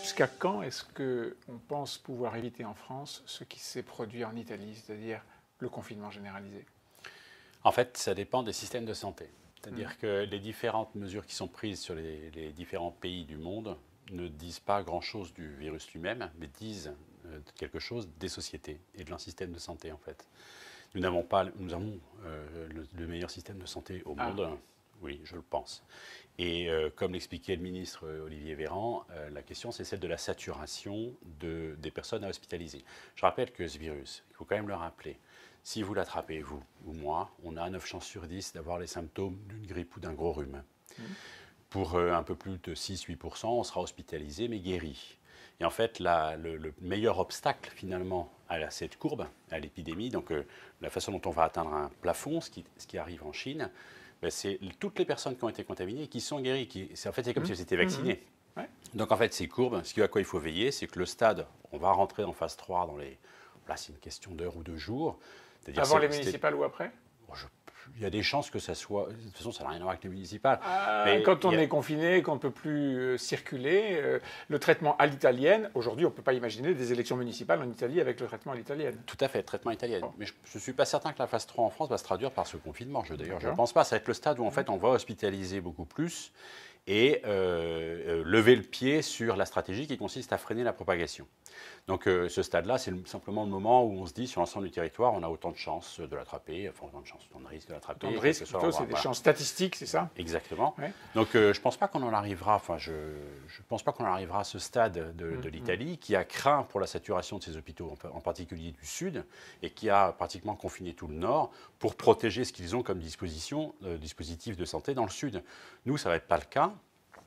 Jusqu'à quand est-ce qu'on pense pouvoir éviter en France ce qui s'est produit en Italie, c'est-à-dire le confinement généralisé? En fait, ça dépend des systèmes de santé. C'est-à-dire que les différentes mesures qui sont prises sur les différents pays du monde ne disent pas grand-chose du virus lui-même, mais disent quelque chose des sociétés et de leur système de santé, en fait. Nous avons le meilleur système de santé au monde. Oui, je le pense. Et comme l'expliquait le ministre Olivier Véran, la question c'est celle de la saturation des personnes à hospitaliser. Je rappelle que ce virus, il faut quand même le rappeler, si vous l'attrapez, vous ou moi, on a 9 chances sur 10 d'avoir les symptômes d'une grippe ou d'un gros rhume. Pour un peu plus de 6-8%, on sera hospitalisé mais guéri. Et en fait, le meilleur obstacle finalement à cette courbe, à l'épidémie, donc la façon dont on va atteindre un plafond, ce qui arrive en Chine, c'est toutes les personnes qui ont été contaminées et qui sont guéries. En fait, c'est comme si elles étaient vaccinées. Ouais. Donc en fait, ces courbes, ce à quoi il faut veiller, c'est que le stade, on va rentrer en phase 3 là, c'est une question d'heure ou de jours. Avant les municipales ou après? Il y a des chances que ça soit... De toute façon, ça n'a rien à voir avec les municipales. Quand on est confiné, qu'on ne peut plus circuler, le traitement à l'italienne, aujourd'hui, on ne peut pas imaginer des élections municipales en Italie avec le traitement à l'italienne. Tout à fait, traitement italien. Bon. Mais je ne suis pas certain que la phase 3 en France va se traduire par ce confinement. D'ailleurs, je ne pense pas. Ça va être le stade où, en fait, on va hospitaliser beaucoup plus et lever le pied sur la stratégie qui consiste à freiner la propagation. Donc ce stade-là, c'est simplement le moment où on se dit sur l'ensemble du territoire, on a autant de chances de l'attraper, enfin autant de chances, autant de risques de l'attraper. Autant de risques, plutôt, c'est des chances statistiques, c'est ça? Exactement. Ouais. Donc je ne pense pas qu'on en arrivera, je pense pas qu'on en arrivera à ce stade de l'Italie, qui a craint pour la saturation de ses hôpitaux, en particulier du Sud, et qui a pratiquement confiné tout le Nord pour protéger ce qu'ils ont comme dispositif de santé dans le Sud. Nous, ça ne va être pas le cas,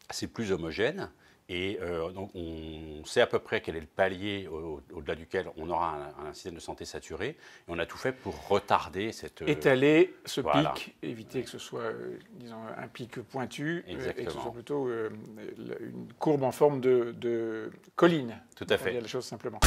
c'est plus homogène. Et donc on sait à peu près quel est le palier au-delà duquel on aura un système de santé saturé. Et on a tout fait pour retarder cette... Étaler ce pic, éviter que ce soit disons, un pic pointu, et que ce soit plutôt une courbe en forme de colline. Tout à fait. Pour dire les choses simplement.